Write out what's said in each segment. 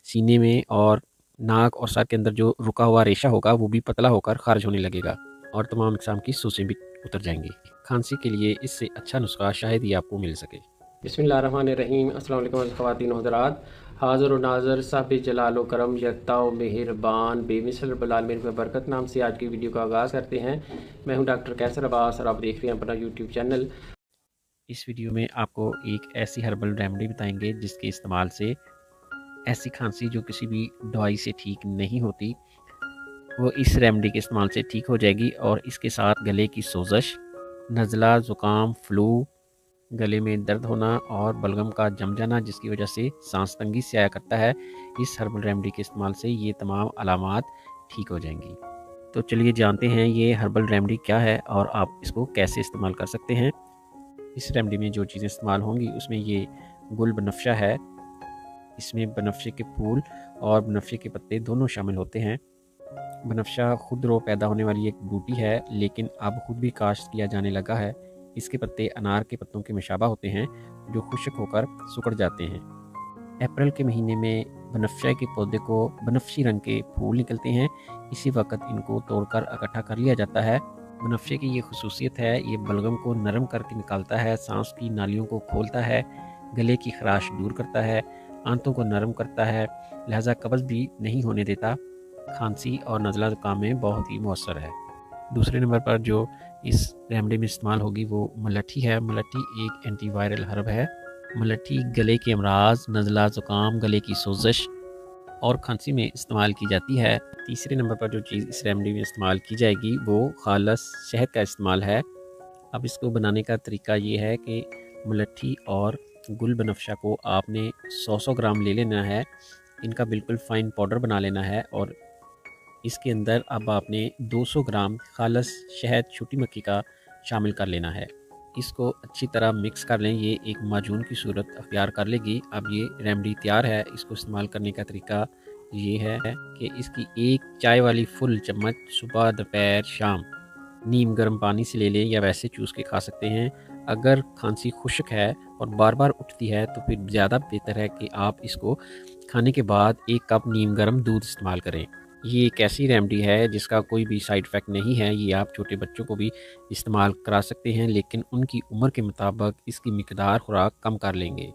सीने में और नाक और सर के अंदर जो रुका हुआ रेशा होगा वो भी पतला होकर खारिज होने लगेगा और तमाम इकसाम की सूसें भी उतर जाएंगी। खांसी के लिए इससे अच्छा नुस्खा शायद ही आपको मिल सके। बिस्मिल्लाहिर्रहमानिर्रहीम। अस्सलाम वालेकुम ख़वातीन हज़रात। हाज़िर व नाज़र साहिब जलाल व करम यकता व मेहरबान बेमिसल रब्बुल आलमीन में बरकत नाम से आज की वीडियो का आगाज़ करते हैं। मैं हूं डॉक्टर कैसर अब्बास और आप देख रहे हैं अपना यूट्यूब चैनल। इस वीडियो में आपको एक ऐसी हर्बल रेमेडी बताएंगे जिसके इस्तेमाल से ऐसी खांसी जो किसी भी दवाई से ठीक नहीं होती वो इस रेमेडी के इस्तेमाल से ठीक हो जाएगी। और इसके साथ गले की सोजश, नज़ला, ज़ुकाम, फ्लू, गले में दर्द होना और बलगम का जम जाना जिसकी वजह से सांस तंगी से आया करता है, इस हर्बल रेमेडी के इस्तेमाल से ये तमाम अलामात ठीक हो जाएंगी। तो चलिए जानते हैं ये हर्बल रेमेडी क्या है और आप इसको कैसे इस्तेमाल कर सकते हैं। इस रेमेडी में जो चीज़ें इस्तेमाल होंगी उसमें ये गुल बनफ्शा है, इसमें बनफ्शे के फूल और बनफ्शे के पत्ते दोनों शामिल होते हैं। बनफ्शा खुद रो पैदा होने वाली एक बूटी है लेकिन अब खुद भी काश्त किया जाने लगा है। इसके पत्ते अनार के पत्तों के मुशाबा होते हैं जो खुश्क होकर सुकड़ जाते हैं। अप्रैल के महीने में बनफ्शा के पौधे को बनफ्शी रंग के फूल निकलते हैं। इसी वक्त इनको तोड़कर इकट्ठा कर लिया जाता है। बनफ्शे की ये खसूसियत है, ये बलगम को नरम करके निकालता है, सांस की नालियों को खोलता है, गले की खराश दूर करता है, आंतों को नरम करता है, लिहाजा कब्ज़ भी नहीं होने देता। खांसी और नज़ला ज़ुकाम में बहुत ही मौसर है। दूसरे नंबर पर जो इस रेमेडी में इस्तेमाल होगी वो मलट्ठी है। मलट्ठी एक एंटीवायरल हर्ब है। मलट्ठी गले के अमराज, नज़ला, ज़ुकाम, गले की सोजश और खांसी में इस्तेमाल की जाती है। तीसरे नंबर पर जो चीज़ इस रेमेडी में इस्तेमाल की जाएगी वो खालस शहद का इस्तेमाल है। अब इसको बनाने का तरीका ये है कि मलट्ठी और गुल बनफ्शा को आपने 100 ग्राम ले लेना है। इनका बिल्कुल फ़ाइन पाउडर बना लेना है और इसके अंदर अब आपने 200 ग्राम खालस शहद छोटी मक्खी का शामिल कर लेना है। इसको अच्छी तरह मिक्स कर लें, ये एक माजून की सूरत अख्तियार कर लेगी। अब ये रेमेडी तैयार है। इसको इस्तेमाल करने का तरीका ये है कि इसकी एक चाय वाली फुल चम्मच सुबह, दोपहर, शाम नीम गर्म पानी से ले लें या वैसे चूस के खा सकते हैं। अगर खांसी खुश्क है और बार बार उठती है तो फिर ज़्यादा बेहतर है कि आप इसको खाने के बाद 1 कप नीम गर्म दूध इस्तेमाल करें। ये एक ऐसी रेमेडी है जिसका कोई भी साइड इफ़ेक्ट नहीं है। ये आप छोटे बच्चों को भी इस्तेमाल करा सकते हैं लेकिन उनकी उम्र के मुताबिक इसकी मिकदार खुराक कम कर लेंगे।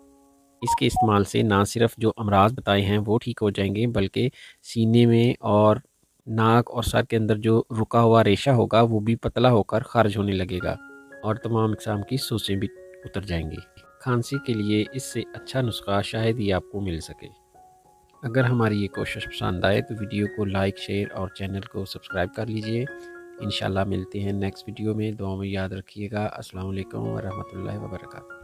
इसके इस्तेमाल से ना सिर्फ जो अमराज बताए हैं वो ठीक हो जाएंगे बल्कि सीने में और नाक और सर के अंदर जो रुका हुआ रेशा होगा वो भी पतला होकर खारिज होने लगेगा और तमाम इकसाम की सूसें भी उतर जाएंगी। खांसी के लिए इससे अच्छा नुस्खा शायद ही आपको मिल सके। अगर हमारी ये कोशिश पसंद आए तो वीडियो को लाइक, शेयर और चैनल को सब्सक्राइब कर लीजिए। इंशाल्लाह मिलते हैं नेक्स्ट वीडियो में। दुआ में याद रखिएगा। अस्सलाम वालेकुम व रहमतुल्लाहि व बरकातहू।